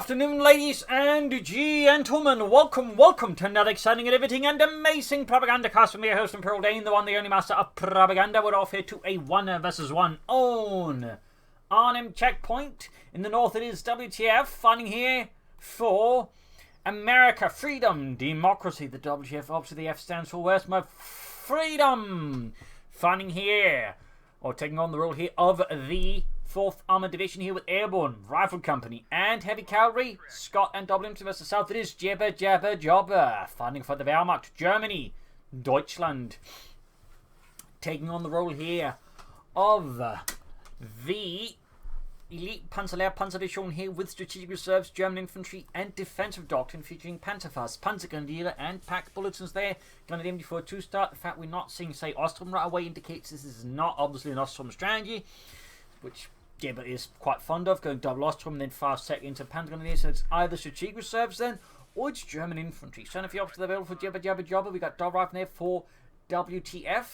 afternoon, ladies and gentlemen. Welcome to another exciting and riveting and amazing Propagandacast from your host, Imperial Dane, the one, the only master of propaganda. We're off here to a 1 versus 1 on Arnhem checkpoint. In the north, it is WTF, fighting here for America, freedom, democracy. The WTF, obviously the F stands for West, my freedom. Fighting here, or taking on the role here of the 4th Armoured Division here with Airborne, Rifle Company, and Heavy Cavalry, Scott and Dublin versus South. It is JibberJabberJobber, fighting for the Wehrmacht, Germany, Deutschland. Taking on the role here of the Elite Panzerdivision here with Strategic Reserves, German Infantry, and Defensive Doctrine, featuring Panzerfaust, Panzergrenadier, and pack bulletins there. Grenadier before 2 start. The fact we're not seeing, say, Ostrom right away indicates this is not obviously an Ostrom strategy, which Jibber is quite fond of, going double Ostrom and then fast set into Panzergrenadier. So it's either Strategic Reserves then, or it's German Infantry. So if you're options available for JibberJabberJobber, we got double rifle there for WTF.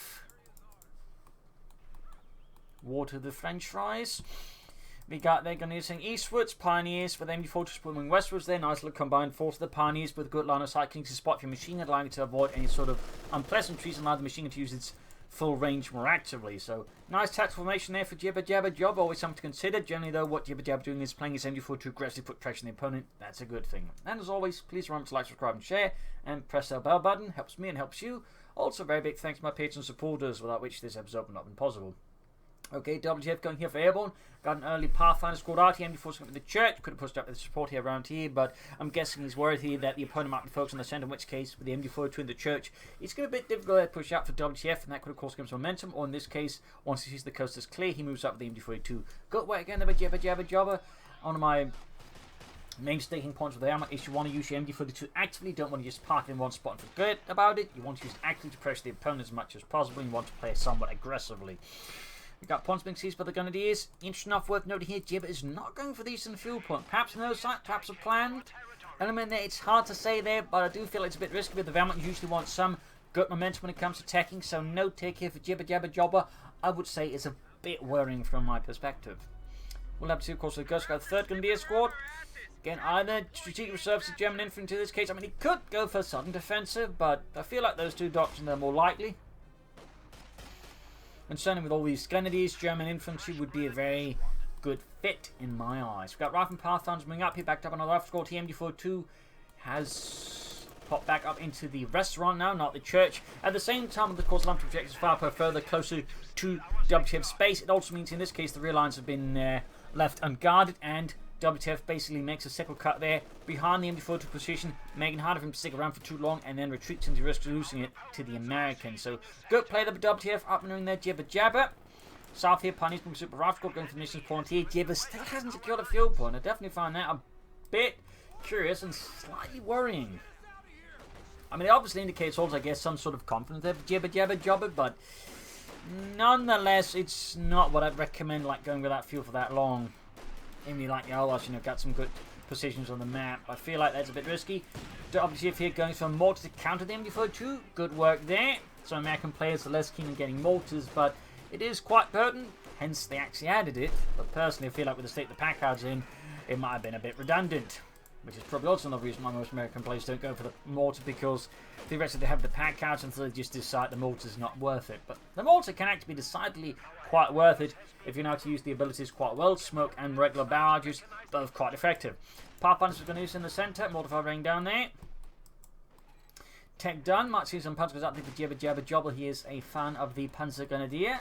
Water the French fries. We got their Grenadiers saying eastwards, Pioneers with MD4 swimming westwards there. Nice little combined force of the Pioneers with good line of sight, to spot your machine gun, allowing you to avoid any sort of unpleasantries and allow the machine gun to use its full range more actively. So nice tactical formation there for JibberJabberJobber, always something to consider. Generally though, what JibberJabber doing is playing his MD4 to aggressively put pressure on the opponent. That's a good thing. And as always, please remember to like, subscribe and share, and press that bell button. Helps me and helps you. Also very big thanks to my patrons and supporters, without which this episode would not have been possible. Okay, WTF going here for Airborne. Got an early Pathfinder squad out here before going to the church. Could have pushed up with the support here around here, but I'm guessing he's worried here that the opponent might be focused on the centre, in which case, with the MD42 in the church, it's going to be a bit difficult to push out for WTF, and that could of course give him some momentum. Or in this case, once he sees the coast is clear, he moves up with the MD42. Good work again there by JibberJabberJobber. One of my main staking points with the armor is you want to use your MD42 actively. You don't want to just park it in one spot and forget about it. You want to use it actively to pressure the opponent as much as possible. You want to play somewhat aggressively. We've got points being seized by the Grenadiers. Interesting enough, worth noting here, Jibber is not going for the eastern field point. Perhaps no sight, perhaps a planned element there. It's hard to say there, but I do feel it's a bit risky. But the Wehrmacht usually wants some good momentum when it comes to attacking, so no take here for JibberJabberJobber. I would say it's a bit worrying from my perspective. We'll have to see, of course, the Ghost Guard 3rd Grenadier squad. Again, either Strategic Reserves or German Infantry in this case. I mean, he could go for sudden defensive, but I feel like those two doctrines are more likely. And certainly with all these Grenadiers, German Infantry would be a very good fit in my eyes. We've got Rifle and Pathfinders moving up here, backed up on another squad. TMD42 has popped back up into the restaurant now, not the church. At the same time, of course, Lump objectives far further closer to WTF space. It also means in this case the rear lines have been left unguarded, and WTF basically makes a sickle cut there behind the MD42 position, making it harder for him to stick around for too long, and then retreats into risk losing it to the Americans. So good play there by WTF, up and running there, JibberJabber. South here, Pioneers being super rifle going for missions point here. Jibber still hasn't secured a field point. I definitely find that a bit curious and slightly worrying. I mean, it obviously indicates also, I guess, some sort of confidence there for JibberJabberJobber, but nonetheless, it's not what I'd recommend, like going with that field for that long. Amy like Yalas, got some good positions on the map. I feel like that's a bit risky. Obviously, if here going for mortar to counter the MD42, good work there. So American players are less keen on getting mortars, but it is quite potent. Hence, they actually added it. But personally, I feel like with the state the pack cards in, it might have been a bit redundant. Which is probably also another reason why most American players don't go for the mortar, because theoretically they have the pack cards until they just decide the mortar is not worth it. But the mortar can actually be decidedly quite worth it if you know how to use the abilities quite well. Smoke and regular barrages, both quite effective. Pathfinders are going to use in the centre. Mortar rain down there. Tech done. Might see some punch goes up there for JibberJabberJobber. He is a fan of the Panzergrenadier.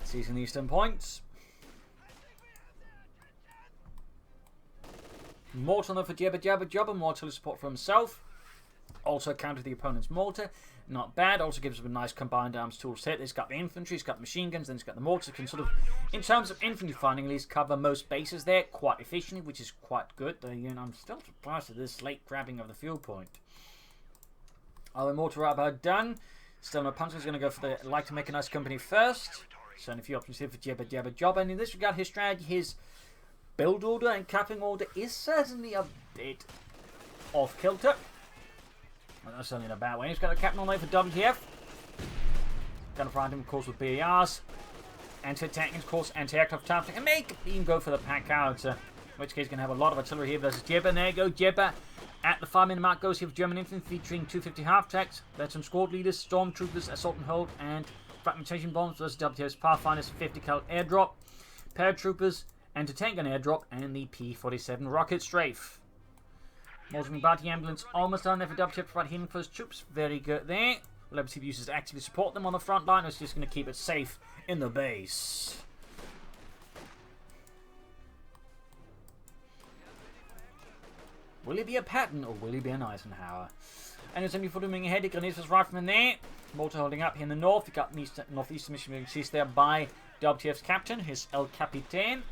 Seizing the eastern points. Mortar for JibberJabberJobber, more artillery support for himself. Also counter the opponent's mortar. Not bad. Also gives him a nice combined arms tool set. He's got the infantry, he's got the machine guns, then he's got the mortar. Can sort of, in terms of infantry finding, at least cover most bases there quite efficiently, which is quite good. I'm still surprised at this late grabbing of the field point. Our mortar about done. Still no punch. He's going to go for the like to mechanized company first. So a few options here for JibberJabberJobber. And in this regard, his strategy, his build order and capping order is certainly a bit off kilter. Well, that's certainly in a bad way. He's got the captain on there for WTF. Going to find him, of course, with BARs. anti-tank, and of course anti-aircraft tactic, and make even go for the pack out. In which case, going to have a lot of artillery here versus Jibber. And there you go, Jibber. At the 5-minute mark goes here for German infantry, featuring 250 half-tracks, veteran squad leaders, stormtroopers, assault and hold, and fragmentation bombs versus WTF's Pathfinder's 50 cal airdrop, paratroopers, anti-tank gun airdrop, and the P-47 rocket strafe. Multiple bounty ambulance almost done there for WTF to provide healing for his troops. Very good there. We'll have to use to actively support them on the front line, or it's just going to keep it safe in the base. Will he be a Patton or will he be an Eisenhower? And it's only for moving ahead. The Grenadiers was rifleman there. Mortar holding up here in the north. You got northeastern mission being seized there by WTF's captain, his El Capitan.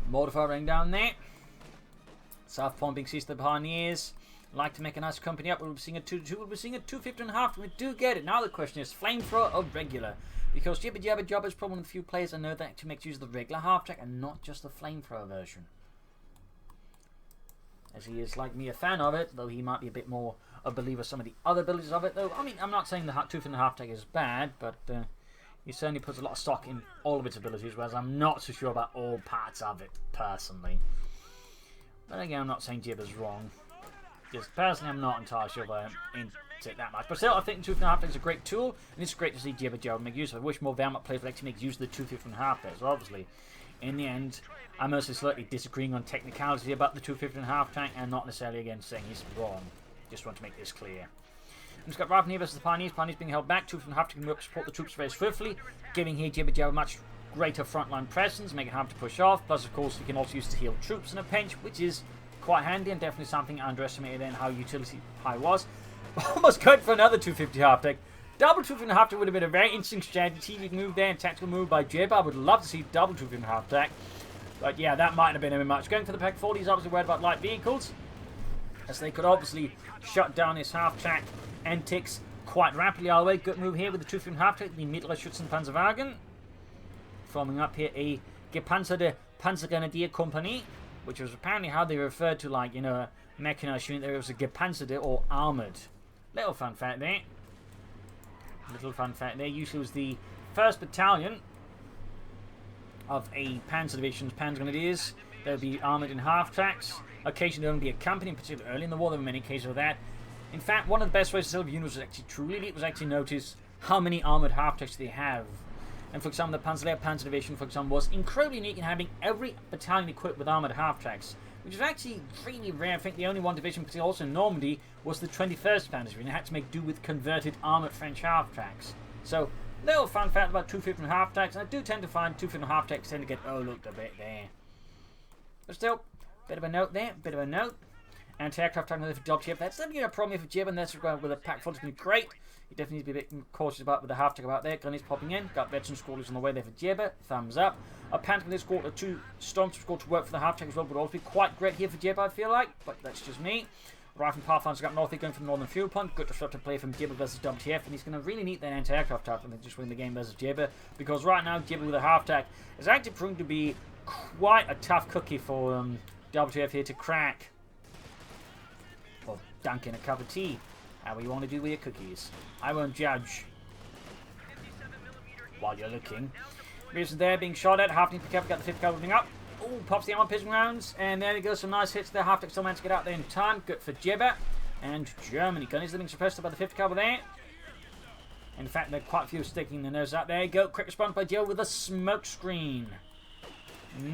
Mortar firing down there. South Point being seized by the Pioneers. Like to make a nice company up. We'll be seeing a 2-2. We'll be seeing a 250.5. We do get it. Now the question is flamethrower or regular? Because JibberJabberJobber is probably one of the few players I know that actually makes use of the regular half-track and not just the flamethrower version. As he is, like me, a fan of it, though he might be a bit more a believer of some of the other abilities of it, though. I mean, I'm not saying the 2.5 tag is bad, but he certainly puts a lot of stock in all of its abilities, whereas I'm not so sure about all parts of it, personally. But again, I'm not saying Jibber's wrong. Just personally, I'm not entirely sure about him into it that much. But still, I think the 2.5 tag is a great tool, and it's great to see JibberJabber make use of it. I wish more Valmont players would actually make use of the 2.5 tags, obviously. In the end, I'm mostly slightly disagreeing on technicality about the 2.5 tank and not necessarily again saying he's wrong. Just want to make this clear. And it's got Rifleman here versus the Pioneers. Pioneers being held back. 2.5 tank can support the troops very swiftly, giving here JibberJabber much greater frontline presence, making it hard to push off. Plus, of course, you can also use to heal troops in a pinch, which is quite handy and definitely something I underestimated in how utility high was. Almost going for another 250 half tank. Double 2.5 would have been a very interesting strategic move there and tactical move by Jibber. I would love to see double 2.5 attack. But yeah, that might have been a bit much. Going for the Pack 40, he's obviously worried about light vehicles, as they could obviously shut down his half-track antics quite rapidly. All the way, good move here with the 2.5 attack, the Mittlerer Schützenpanzerwagen. Forming up here a gepanzerte Panzergrenadier Company, which was apparently how they referred to, like, you know, a mechanized unit. There was a gepanzerte or armored. Little fun fact there. Little fun fact there. Usually was the 1st Battalion of a Panzer Division's Panzer Grenadiers. They would be armoured in half-tracks. Occasionally there would be a company, particularly early in the war. There were many cases of that. In fact, one of the best ways to tell if a unit was actually truly elite was actually notice how many armoured half-tracks they have. And for example, the Panzer Panzer Division, for example, was incredibly unique in having every battalion equipped with armoured half-tracks, which is actually really rare. I think the only one division, particularly also in Normandy, was the 21st Panzer Division. It had to make do with converted armoured French half-tracks. So, little fun fact about 2.5 half-tracks, and I do tend to find 2.5 half-tracks tend to get overlooked a bit there. But still, bit of a note there, bit of a note. Anti-aircraft tank for WTF. That's definitely a problem for Jibber, and that's with a pack 40 has been great. You definitely need to be a bit cautious about with the half-track about there. Grenadiers popping in. Got veteran squadrons on the way there for Jibber. Thumbs up. A Panther squad or 2 Stormtrooper squad to work for the half-track as well would also be quite great here for Jibber, I feel like. But that's just me. Rifle Pathfinder's got north, going from the northern fuel point. Good disruptive play from Jibber versus WTF, and he's going to really need that anti-aircraft type and just win the game versus Jibber. Because right now, Jibber with a half-track is actually proving to be quite a tough cookie for WTF here to crack. Or dunk in a cup of tea. How you want to do with your cookies. I won't judge. While you're looking. Reason there being shot at. Half-team pick up, got the 5th car moving up. Ooh, pops the armor piston rounds, and there he goes, some nice hits there. Half-deck still managed to get out there in time. Good for Jibber. And Germany. Gunners being suppressed by the 5th cover there. In fact, there are quite a few sticking their nose out. There you go. Quick response by Jibber with a smoke screen.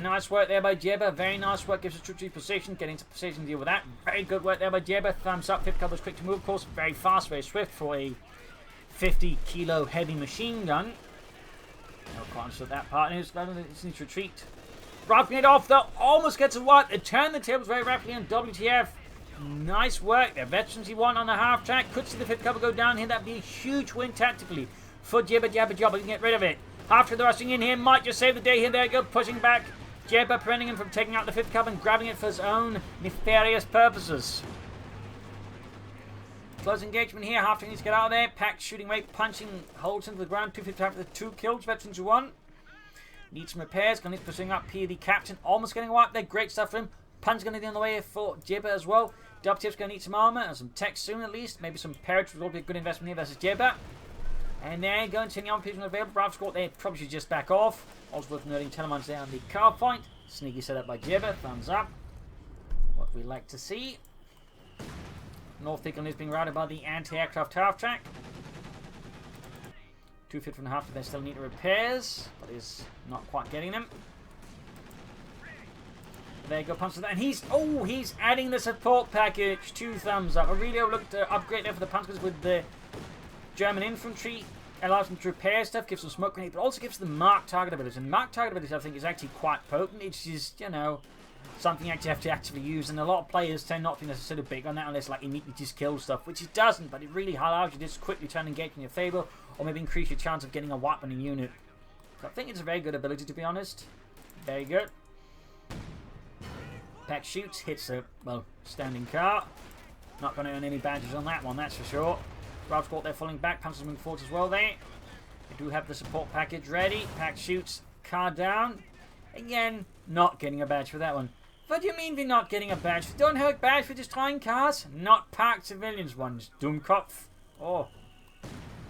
Nice work there by Jibber. Very nice work. Gives us true position. Getting into position to deal with that. Very good work there by Jibber. Thumbs up. 5th cover was quick to move, of course. Very fast, very swift for a 50-kilo heavy machine gun. No quite understood that part. It's needs to retreat. Rifling it off, though, almost gets a what? It turned the tables very rapidly on WTF. Nice work. The veterans he won on the half-track. Could see the 5th cover go down here. That'd be a huge win tactically for JibberJabberJobber. He can get rid of it. After the rushing in here, might just save the day here. There you go, pushing back. Jibber preventing him from taking out the 5th cover and grabbing it for his own nefarious purposes. Close engagement here. Half-track needs to get out of there. Pack shooting rate, punching holes into the ground. 250 after the 2 kills. Veterans who won. Need some repairs. Gonna need pursuing up here. The captain almost getting wiped there. Great stuff for him. Pun's gonna be on the way for Jibber as well. WTF's gonna need some armor and some tech soon at least. Maybe some paratroopers will be a good investment here versus Jibber. And there, going to the arm position available. Bravo squad there, probably should just back off. Also worth noting, Telemans there on the car point. Sneaky setup by Jibber, thumbs up. What we like to see. North Beacon is being routed by the anti-aircraft half-track. 2 feet from the half, they still need repairs, but is not quite getting them. There you go, punch that, and he's adding the support package. 2 thumbs up. I really looked to upgrade there for the Panzers with the German Infantry. Allows them to repair stuff, gives them smoke grenade, but also gives them mark target ability. And mark target ability, I think, is actually quite potent. It's just, you know, something you actually have to actively use, and a lot of players tend not to be necessarily big on that unless like immediately just kill stuff, which it doesn't, but it really allows you to just quickly turn engage in your favour, or maybe increase your chance of getting a wipe on a unit. So I think it's a very good ability, to be honest. Very good. Pack shoots, hits a, well, standing car. Not going to earn any badges on that one, that's for sure. Bravo squad, they're falling back. Panzers moving forward as well there. They do have the support package ready. Pack shoots, car down. Again, not getting a badge for that one. What do you mean we're not getting a badge? We don't have a badge for destroying cars? Not parked civilians ones. Dummkopf. Oh.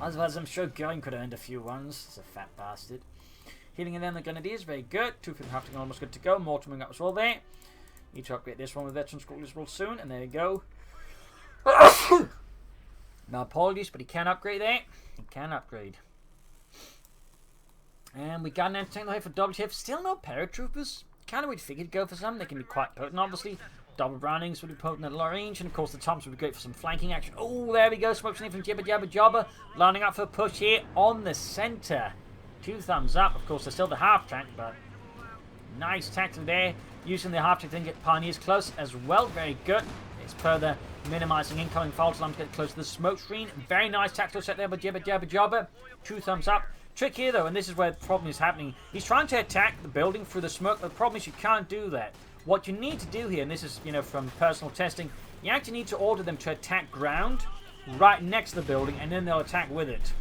Otherwise, I'm sure Goring could have earned a few ones. It's a fat bastard. Healing in them, the Grenadiers, very good. 2 feet half almost good to go. More coming up as well there. Need to upgrade this one with Veteran School as well soon. And there you go. My apologies, but he can upgrade there. He can upgrade. And we got an entertainment here for WTF. Still no paratroopers. Kind of would figure to go for some. They can be quite potent, obviously. Double Brownings would be potent at long range. And of course, the Toms would be great for some flanking action. Oh, there we go. Smoke grenade from JibberJabberJobber. Lining up for a push here on the centre. 2 thumbs up. Of course, there's still the half track, but nice tactic there. Using the half track to get Pioneers close as well. Very good. It's further minimizing incoming fault alarms to get close to the smoke screen. Very nice tactical set there by JibberJabberJobber. 2 thumbs up. Trick here though, and this is where the problem is happening. He's trying to attack the building through the smoke, but the problem is you can't do that. What you need to do here, and this is, you know, from personal testing, you actually need to order them to attack ground right next to the building, and then they'll attack with it.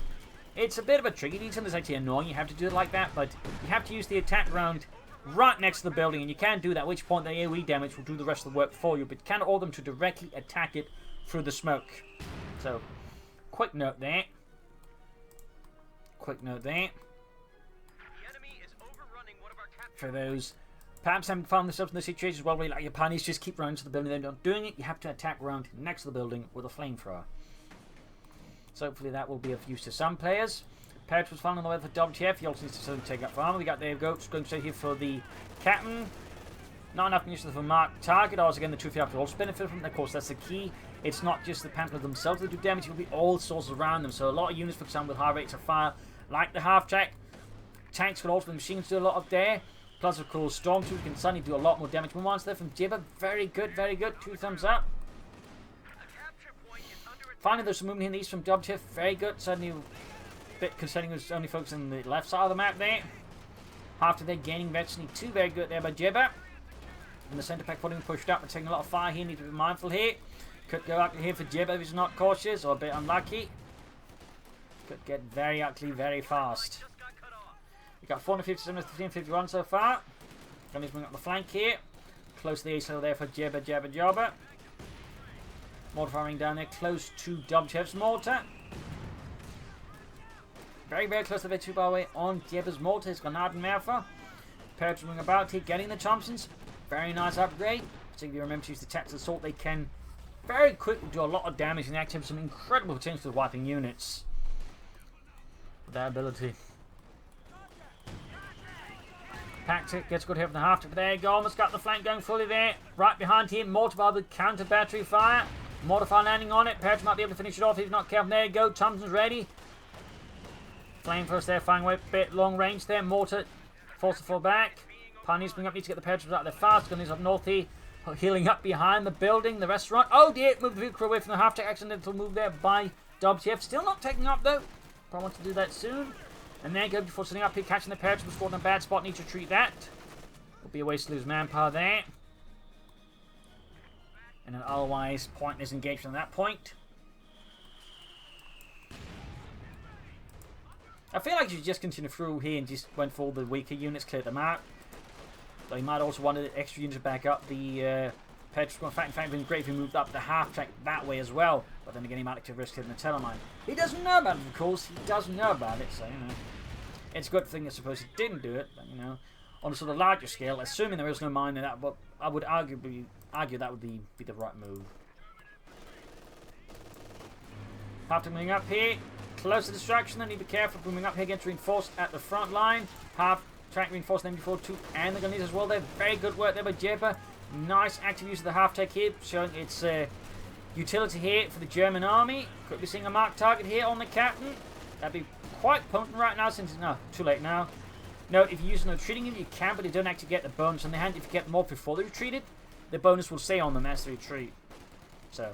It's a bit of a trick. It something that's actually annoying. You have to do it like that, but you have to use the attack ground right next to the building, and you can do that, at which point the AoE damage will do the rest of the work for you, but you can't order them to directly attack it through the smoke. So, quick note there. Quick note there. For those perhaps haven't found themselves in the situation as well where like your Pioneers just keep running to the building, they're not doing it, you have to attack around next to the building with a flamethrower. So hopefully that will be of use to some players. Parrot was found on the way for WTF, he also needs to take up for armor. We got, there you go, just going straight here for the Captain. Not enough munitions for mark target, also again the 2 feet have to also benefit from it. Of course that's the key. It's not just the Panther themselves that do damage, it will be all sorts around them. So a lot of units, for example, with high rates of fire, like the half-track. Tanks could also, the machines do a lot up there. Plus, of course, Stormtroopers can suddenly do a lot more damage. One there from Jibber. Very good, very good. 2 thumbs up. Finally, there's some movement in the east from WTF. Very good. Suddenly, a bit concerning was only focusing on the left side of the map there. After they're gaining virtually 2. Very good there by Jibber. And the centre pack putting pushed up and taking a lot of fire here. Need to be mindful here. Could go ugly here for Jibber if he's not cautious or a bit unlucky. Could get very ugly very fast. We got 457, 1551 so far. Going to bring up the flank here. Close to the ace there for JibberJabberJobber. Mortar firing down there, close to WTF's mortar. Very, very close to the V2 by the way on Jibber's mortar. His Granatenwerfer. Parrots moving about here, getting the Thompsons. Very nice upgrade. Particularly remember to use the tactical assault. They can very quickly do a lot of damage and actually have some incredible potential for wiping units. With that ability. Tactic gets good here from the half. But there you go. Almost got the flank going fully there. Right behind him. Mortar fire with counter battery fire. Mortar fire landing on it. Parrots might be able to finish it off if he's not careful. There you go. Thompson's ready. Flame first there. Firing away a bit long range there. Mortar forced to fall back. Pioneers bring up. Need to get the Parrots out there fast. Gunners up north here. Healing up behind the building. The restaurant. Oh dear. Move the vehicle away from the half. Accidental move there by WTF. Still not taking up though. Probably want to do that soon. And there you go, before sitting up here, catching the Parrots, was scored in a bad spot, need to treat that. Will be a waste to lose manpower there. And an otherwise pointless engagement at that point. I feel like you should just continue through here and just went for all the weaker units, clear them out. Though you might also want the extra units to back up the Petrus, in fact, been great if he moved up the half track that way as well. But then again, he might have to risk hitting the telemine. He doesn't know about it, of course. He doesn't know about it, so, you know. It's a good thing, I suppose, he didn't do it, but, you know, on a sort of larger scale, assuming there is no mine in that, but I would argue that would be the right move. Have to move up here. Close to distraction, then need to be careful moving up here against reinforced at the front line. Half track reinforced them before 2 and the Gunners as well. They're very good work there by Jibber. Nice active use of the half tech here, showing its utility here for the German army. Could be seeing a marked target here on the captain. That'd be quite potent right now since no, too late now. Note, if you use no retreating in, you can, but you don't actually get the bonus on the hand. If you get them off before they retreated, the bonus will stay on them as they retreat. So,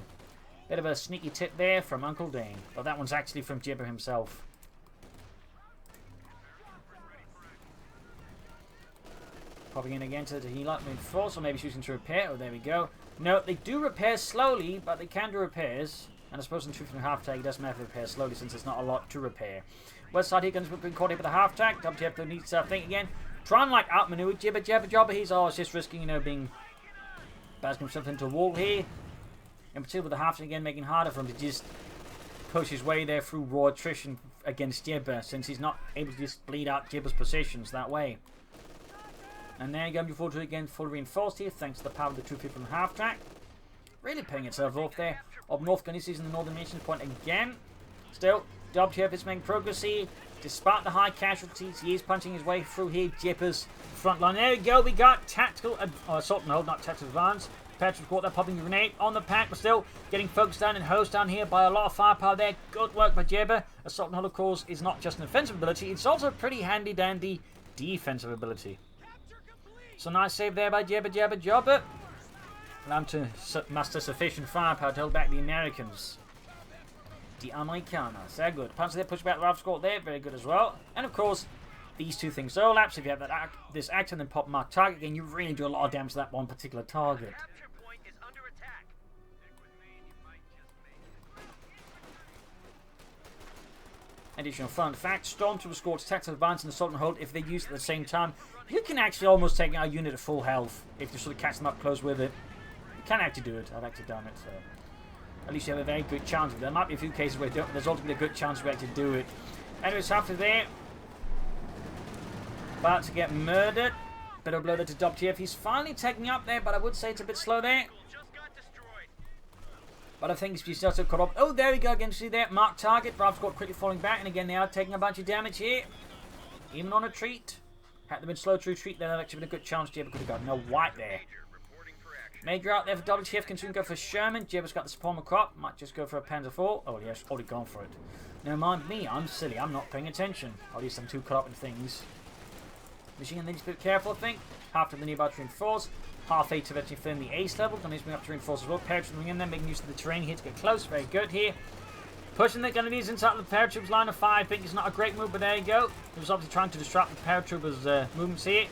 bit of a sneaky tip there from Uncle Dane. But that one's actually from Jibber himself. Popping in again to heal up, reinforce, or maybe choosing to repair. Oh, there we go. No, they do repair slowly, but they can do repairs. And I suppose in truth and half tag, it doesn't matter if they repair slowly since there's not a lot to repair. West side here, guns been caught here with a half tag. WTF needs to think again. Try and like outmaneuver JibberJabberJobber. He's always just risking, you know, being basking himself into a wall here. In particular with the half tag again, making it harder for him to just push his way there through raw attrition against Jibber, since he's not able to just bleed out Jibber's positions that way. And there you go, before to again, fully reinforced here, thanks to the power of the 250 from the half track. Really paying itself off there. Up north, Gunny sees in the northern nation point again. Still, WTF is making progress here. Despite the high casualties, he is punching his way through here. Jibber's front line. There we go, we got tactical assault and hold, not tactical advance. Petrus caught that popping grenade on the pack, but still getting focused down and hosed down here by a lot of firepower there. Good work by Jibber. Assault and hold, of course, is not just an offensive ability, it's also a pretty handy dandy defensive ability. So nice save there by JibberJabberJobber. Allow him to muster sufficient firepower to hold back the Americans. The Americanos, they're good. Punch there, push back the Ralph score there, very good as well. And of course, these two things overlap. So if you have that this act and then pop mark target again, you really do a lot of damage to that one particular target. Additional fun fact, Stormtrooper scored tactical advance and assault and hold if they use it at the same time. You can actually almost take out a unit at full health if you sort of catch them up close with it. You can actually do it. I've actually done it, so at least you have a very good chance of it. There might be a few cases where there's ultimately a good chance we actually do it. Anyways, after there, about to get murdered. Bit of blow there to WTF. He's finally taking up there, but I would say it's a bit slow there. But I think he's also caught up. Oh, there we go again. See there, marked target. Ralph's got quickly falling back, and again they are taking a bunch of damage here. Even on a retreat. Had them been slow to retreat, then that actually been a good chance. Jibber could have got no white there. Major out there for WTF, can soon go for Sherman. Jibber's got the Spalmer crop, might just go for a Panzer IV. Oh, yes, already gone for it. Never mind me, I'm silly, I'm not paying attention. At least I'm too caught up in things. Machine gun needs to be careful, I think. Half of the nearby to reinforce. Half 8 to eventually firm the ace level. Gonna need to bring up to reinforce as well. Paratroopers in there, making use of the terrain here to get close. Very good here. Pushing the Gunners inside the paratroopers line of fire. I think it's not a great move, but there you go. He was obviously trying to disrupt the paratroopers' movements here.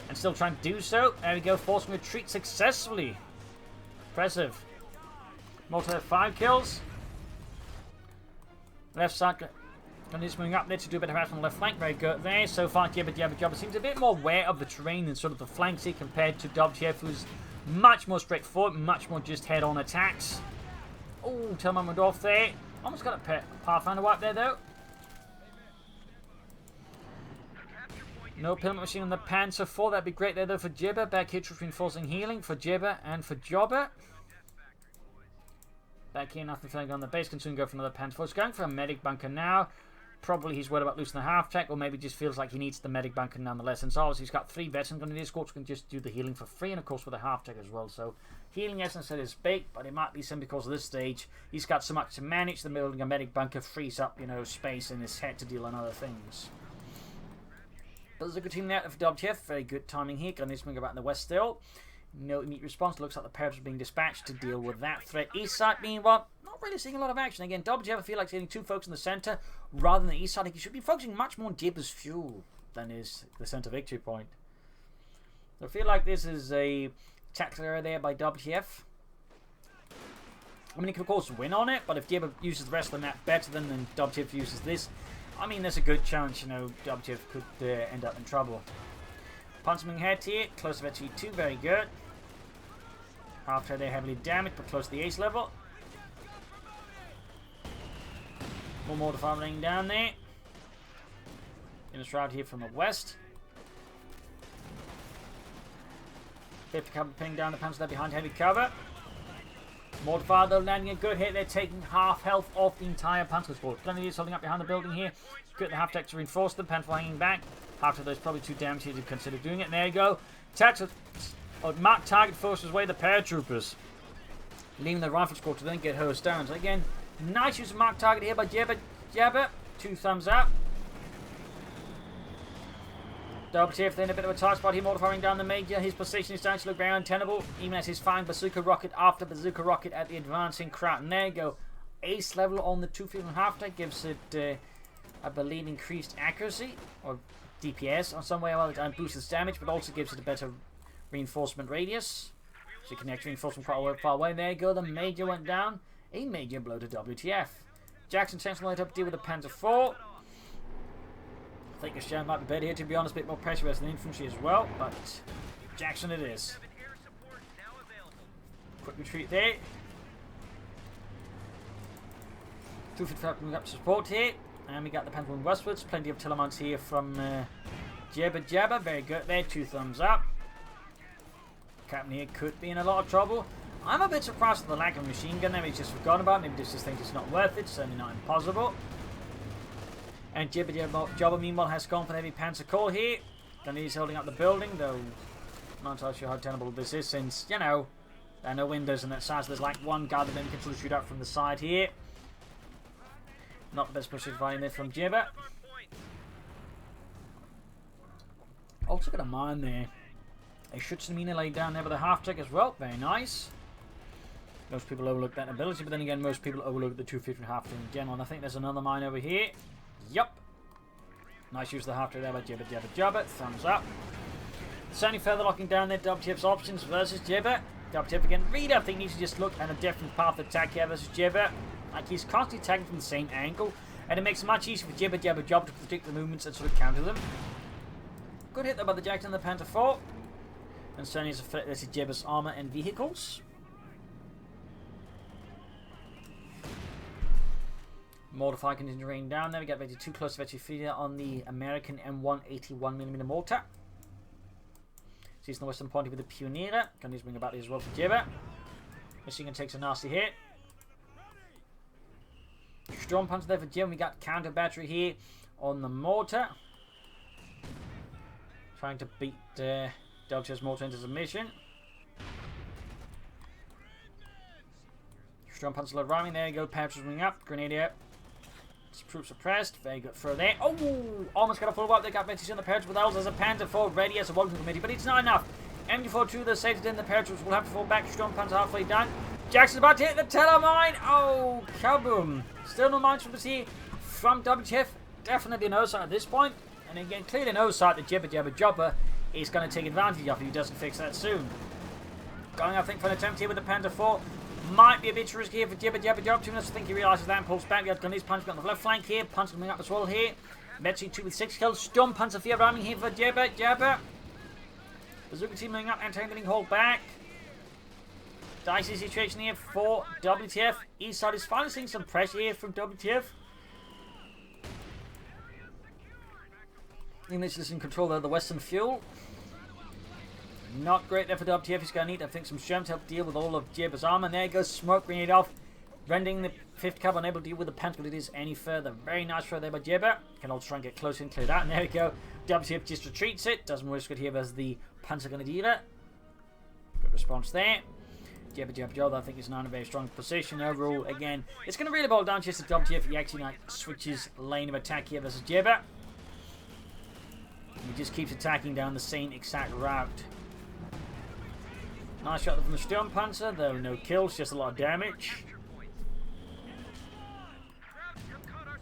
And still trying to do so. There we go, forcing retreat successfully. Impressive. Multi 5 kills. Left side, Gunners moving up there to do a bit of harassment on the left flank. Very good there. So far, JibberJabberJobber seems a bit more aware of the terrain and sort of the flanks here compared to WTF, who's much more straightforward, much more just head-on attacks. Oh, Tillman went off there. Almost got a Pathfinder wipe there, though. No Pillman machine on the Panzer IV. That'd be great there, though, for Jibber. Back here, reinforcing healing for Jibber and for Jobber. Back here, nothing feeling on the base. Can soon go for another Panzer IV. He's going for a medic bunker now. Probably he's worried about losing the half track, or maybe just feels like he needs the medic bunker nonetheless. And so obviously he's got 3 veterans on the escorts, can just do the healing for free, and of course with a half track as well. So healing essence is baked, but it might be simply because of this stage he's got so much to manage. The building a medic bunker frees up, you know, space in his head to deal on other things. But there's a good team there for WTF. Very good timing here. Gonna need to bring about in the west still. No immediate response. Looks like the paratroopers are being dispatched to deal with that threat. East side, meanwhile, not really seeing a lot of action. Again, WTF, I feel like he's getting 2 folks in the centre rather than the east side. He should be focusing much more on Jibber's fuel than is the centre victory point. I feel like this is a tactical error there by WTF. I mean, he could of course win on it, but if Jibber uses the rest of the map better than WTF uses this, I mean, there's a good chance, you know, WTF could end up in trouble. Punching head here, close to G2, very good. Half-track there heavily damaged, but close to the ace level. One more firing down there. In a shroud here from the west. 50 cover pinning down the panzer there behind heavy cover. Mortar though landing a good hit. They're taking half health off the entire panzer squad. Grenadiers holding up behind the building here. Good the half-deck to reinforce them. Panzer hanging back. Half of those probably too damaged here to consider doing it. And there you go. Tactical mark target forces away the paratroopers. Leaving the rifle squad to then get hosed down. So again, nice use of mark target here by JibberJabber. 2 thumbs up. WTF then a bit of a tight spot here, mortifying down the Major. His position is starting to look very untenable, even as he's firing bazooka rocket after bazooka rocket at the advancing crowd. And there you go. Ace level on the 250 half-deck gives it, I believe, increased accuracy, or DPS on some way, well, it boosts its damage, but also gives it a better reinforcement radius. So you can actually reinforce from quite far away. There you go, the Major went down. A major blow to WTF. Jackson tends to light up to deal with the Panzer IV. I think Asham might be better here, to be honest, a bit more pressure as an infantry as well, but Jackson it is. Quick retreat there. 255 coming up to support here, and we got the Panzer westwards. Plenty of telemounts here from JibberJabber, very good there, 2 thumbs up. Captain here could be in a lot of trouble. I'm a bit surprised at the lack of machine gun there. He's just forgotten about it. Maybe just thinks it's not worth it. Certainly not impossible. And JibberJabber meanwhile has gone for the heavy panzer core here. Then he's holding up the building, though I'm not entirely sure how tenable this is, since, you know, there are no windows on that side. So there's like one guy that then can sort of shoot out from the side here. Not the best position fighting there from Jibber. Also got a mine there. A Schutzmine laid down there with a half-track as well. Very nice. Most people overlook that ability, but then again, most people overlook the 250 half-track in general. And I think there's another mine over here. Yup. Nice use of the half-track there by JibberJabberJobber. Thumbs up. Certainly further locking down their WTF's options versus Jibber. WTF again. Really, I think needs to just look at a different path of attack here versus Jibber. Like, he's constantly attacking from the same angle, and it makes it much easier for JibberJabberJobber to predict the movements and sort of counter them. Good hit there by the Jackson and the Panther 4. And certainly is a threat to Jibber's armor and vehicles. Mortar continues to rain down there. We get ready too close to feeder on the American M181mm mortar. Sees the western point with the Pioneer. Can these bring about as well for Jibber. Machine gun takes a nasty hit. Strong punch there for Jim. We got counter battery here on the mortar. Trying to beat WTF's mortar into submission. Strong punch load rhyming. There you go. Patches ring up. Grenadier. Proof suppressed. Very good throw there. Oh! Almost got a follow up. They got Betty on the parachute with else as a Panther 4 ready as a welcome committee, but it's not enough. MG42, the safety in the parachutes will have to fall back. Strong punch halfway down. Jackson's about to hit the telemine. Oh, kaboom. Still no mines from the sea from WTF. Definitely an oversight at this point. And again, clearly an oversight that JibberJabberJobber is going to take advantage of if he doesn't fix that soon. Going, I think, for an attempt here with the Panther 4. Might be a bit risky here for JibberJabberJobber. 2 minutes, I think he realises that and pulls back. We got Gunny's punch on the left flank here. Punch coming up as well here. Metri 2 with 6 kills. Storm Panzer 4 rhyming here for JibberJabber. Bazooka team moving up, anti-getting hold back. Dicey situation here for WTF. East side is finally seeing some pressure here from WTF. English is in control of the western fuel. Not great there for WTF. He's going to need, I think, some Sherm to help deal with all of Jibber's armor. And there goes smoke grenade off, rendering the 5th Cub unable to deal with the Panther Grenadiers any further. Very nice throw there by Jibber. Can also try and get close and clear that. And there we go. WTF just retreats it. Doesn't risk it here as the Panzer Grenadier. Good response there. JibberJabberJobber, I think, is now in a very strong position overall. Again, it's going to really boil down to just that WTF. He actually switches lane of attack here versus Jibber. He just keeps attacking down the same exact route. Nice shot from the Sturm Panzer, though no kills, just a lot of damage.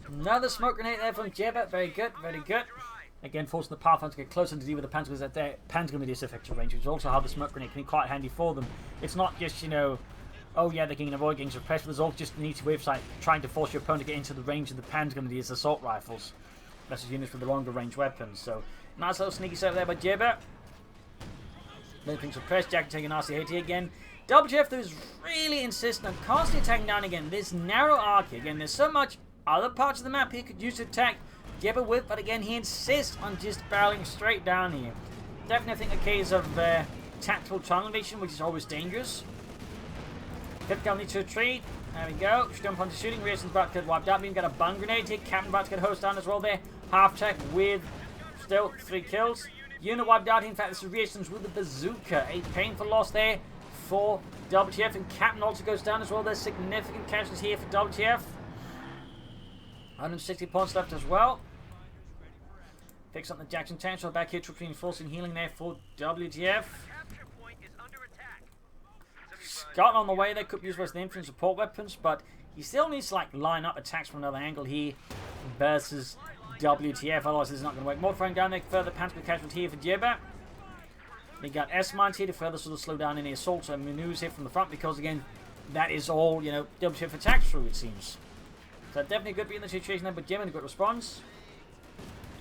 Another smoke grenade there from Jibber, very good, very good. Again, forcing the Pathfinder to get closer to deal with the Panzer because their Panzer going to be effective range, which is also how the smoke grenade can be quite handy for them. It's not just, you know, oh yeah, they can avoid getting suppressed, but there's also just a neat way of like, trying to force your opponent to get into the range of the Panzer going to be as assault rifles versus units with the longer range weapons. So, nice little sneaky set there by Jibber. Everything suppressed. Jack taking a nasty hit here again. WTF is really insistent on constantly attacking down again this narrow arc here. Again, there's so much other parts of the map he could use to attack Jibber with, but again, he insists on just barreling straight down here. Definitely, I think, a case of tactical tunnel vision, which is always dangerous. Pip Gun needs to retreat. There we go. Stump onto shooting. Reason's about to get wiped out. We've got a bung grenade here. Captain about to get hosed down as well there. Half tech with still 3 kills. Unit wiped out. In fact, this is Reason's with the bazooka. A painful loss there for WTF, and Captain also goes down as well. There's significant casualties here for WTF. 160 points left as well. Fix up the Jackson tank, so back here to reinforcing healing there for WTF. Scott on the way, they could use both the infantry and support weapons, but he still needs to like line up attacks from another angle here versus WTF, otherwise this is not going to work. More throwing down there, further panic casualty here for Jibber. We got S-mines here to further sort of slow down any assaults and maneuvers here from the front, because again, that is all, you know, WTF attacks through, it seems. So definitely could be in the situation there, but Jibber in a good response.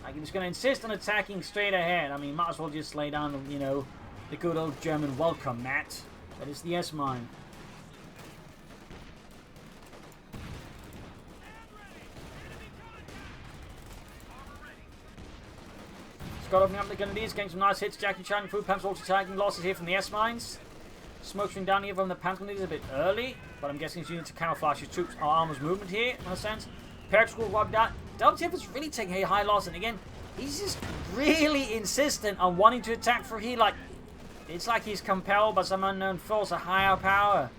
Like, he's going to insist on attacking straight ahead. I mean, might as well just lay down, you know, the good old German welcome mat. That is the S-mine. Scott opening up the Grenadiers, getting some nice hits. Jackie Chan, food pumps also tagging losses here from the S-mines. Smoke string down here from the Panther Grenadiers a bit early, but I'm guessing he's using to camouflage his troops' armor's movement here, in a sense. Paratroop wiped out. WTF is really taking a high loss, and again, he's just really insistent on wanting to attack for here. Like, it's like he's compelled by some unknown force, a higher power.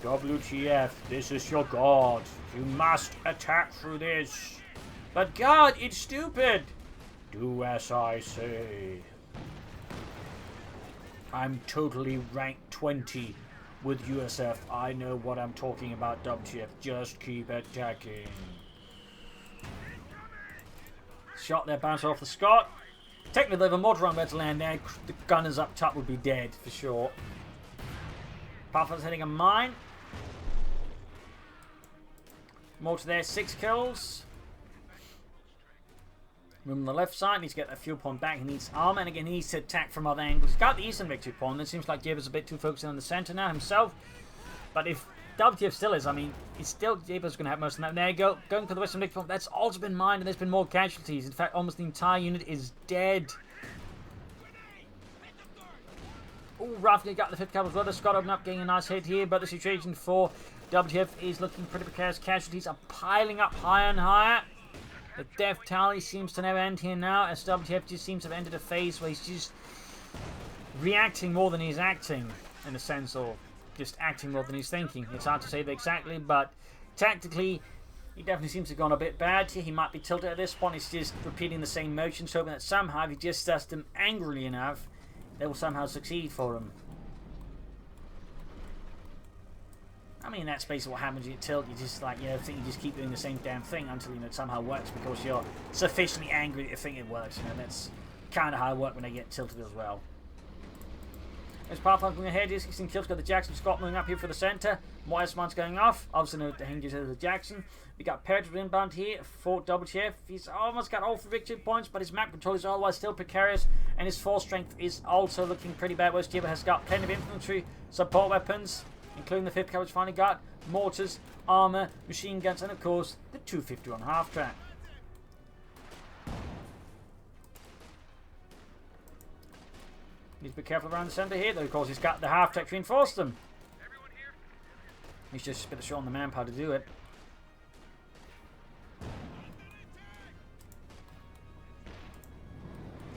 WTF, this is your god. You must attack through this. But God, it's stupid. Do as I say. I'm totally rank 20 with USF. I know what I'm talking about, WTF. Just keep attacking. Shot there, bounce off the Scott. Technically, they have a mortar on where to land there. The gunners up top would be dead, for sure. Pathfinder's hitting a mine. Mortar there, 6 kills. Room on the left side, needs to get that fuel point back. He needs armor, and again, he needs to attack from other angles. He's got the eastern victory point. It seems like Jibber's a bit too focused on the center now himself. But if WTF still is, I mean, it's still Jibber's going to have most of that. There you go, going for the western victory point. That's also been mined, and there's been more casualties. In fact, almost the entire unit is dead. Oh, roughly got the 5th cavalry brother. Scott open up, getting a nice hit here, but the situation for WTF is looking pretty precarious. Casualties are piling up higher and higher. The death tally seems to never end here now, as WTF just seems to have entered a phase where he's just reacting more than he's acting, in a sense, or just acting more than he's thinking. It's hard to say that exactly, but tactically, he definitely seems to have gone a bit bad here. He might be tilted at this point. He's just repeating the same motions, hoping that somehow, if he just does them angrily enough, they will somehow succeed for him. I mean, that's basically what happens when you tilt. You just, like, you know, think you just keep doing the same damn thing until, you know, it somehow works because you're sufficiently angry that you think it works. You know, that's kind of how it works when they get tilted as well. There's Pathfinder going ahead. 16 kills. Got the Jackson Scott moving up here for the centre. More S-mines going off. Obviously, no hinges of the Jackson. We got Paratroop inbound here for WTF. He's almost got all 3 victory points, but his map control is otherwise still precarious, and his force strength is also looking pretty bad. Whereas Jibber has got plenty of infantry, support weapons, including the 5th cavalry finally got mortars, armor, machine guns, and of course the 250 on half track. Need to be careful around the centre here, though. Of course, he's got the half track to reinforce them. He's just a bit short on the manpower to do it.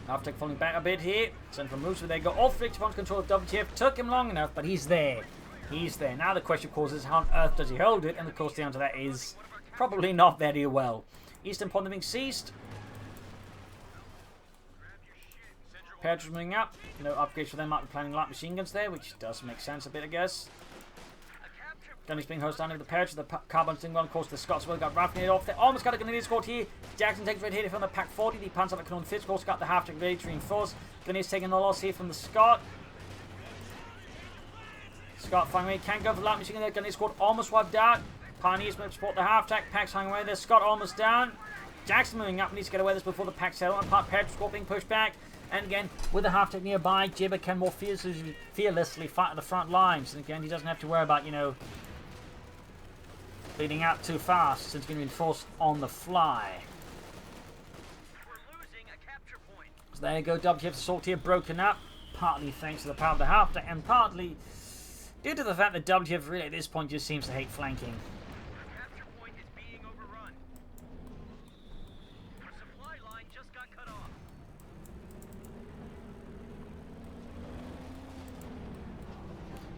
Half track falling back a bit here. Central moves, so they got all 3 points control of WTF. Took him long enough, but he's there. He's there. Now the question, of course, is how on earth does he hold it? And of course the answer to that is probably not very well. Eastern point being seized. Paratroopers moving up. No upgrades for them. Might be planning light machine guns there, which does make sense a bit, I guess. Gunny's being hosted down over the paratroopers. The carbon's doing well. Of course, the Scots will got rifled off there. Almost got a Grenadier squad here. Jackson takes red hit from the Pack 40. The pants up the Canon Fitz. Of course, got the half track ready to reinforce. Grenadiers taking the loss here from the Scot. Scott finally can't go for the light machine gun there. Grenadier squad almost wiped out. Pioneers will support the half track. Packs hanging away there. Scott almost down. Jackson moving up. Needs to get away this before the pack settle. Apart paratroop squad being pushed back. And again, with the half-tech nearby, Jibber can more fearlessly fight at the front lines. And again, he doesn't have to worry about, you know, leading out too fast since he's going to be forced on the fly. We're losing a capture point. So there you go, WTF's assault here broken up. Partly thanks to the power of the half-tech and partly due to the fact that WTF really at this point just seems to hate flanking. The capture point is being overrun. Our supply line just got cut off.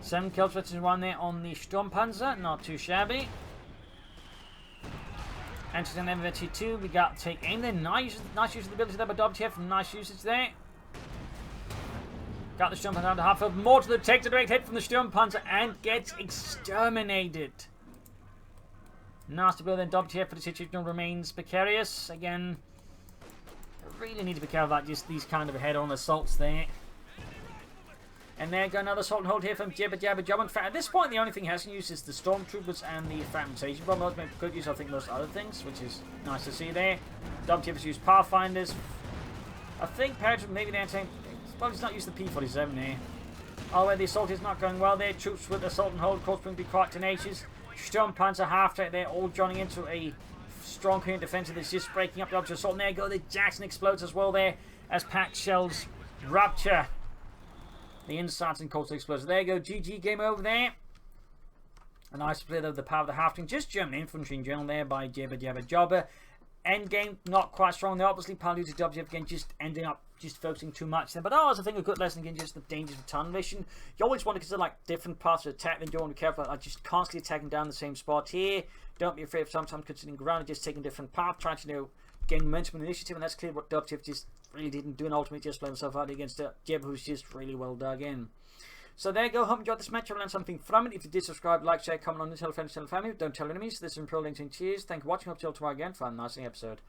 Seven kills versus one there on the Sturmpanzer, not too shabby. Entering MV2, we got take aim there. Nice use of the ability there by WTF, nice usage there. Got the Sturmpanzer down to half of more to the takes a direct hit from the Sturmpanzer and gets exterminated. Nasty blow then WTF, for the situation remains precarious. Again, really need to be careful about just these kind of head-on assaults there. And there go another assault and hold here from JibberJabberJobber. In fact, at this point, the only thing he hasn't used is the Stormtroopers and the fragmentation bomb. Those make good use, I think, most other things, which is nice to see there. WTF has used Pathfinders. I think Paratroop maybe they're saying, well, he's not used the P-47 there. Oh, where the assault is not going well there. Troops with assault and hold, of course, will be quite tenacious. Sturmpanzer half-track there, all joining into a strong coherent defensive that's just breaking up the object assault. And there go, the Jackson explodes as well there as packed shells rupture the insides and coastal explosives. There you go, GG, game over there. A nice play of the power of the half-track. Just German infantry in general there by JibberJabberJobber. Endgame, not quite strong there. Obviously, partly to WTF again, just ending up just focusing too much there. But that was, I think, a good lesson again, just the dangers of tunnel vision. You always want to consider like different parts of attack, then you want to be careful about like, just constantly attacking down the same spot here. Don't be afraid of sometimes considering ground and just taking different path, trying to, you know, gain momentum and initiative, and that's clear what WTF just really didn't do, and ultimately just played himself out against Jibber, who's just really well dug in. So there you go. Hope you enjoyed this match. I've learned something from it. If you did, subscribe, like, share, comment on the tell friends, tell family. Don't tell enemies. This is Pro LinkedIn. Cheers. Thank you for watching. Hope to see you all tomorrow again for a nice episode.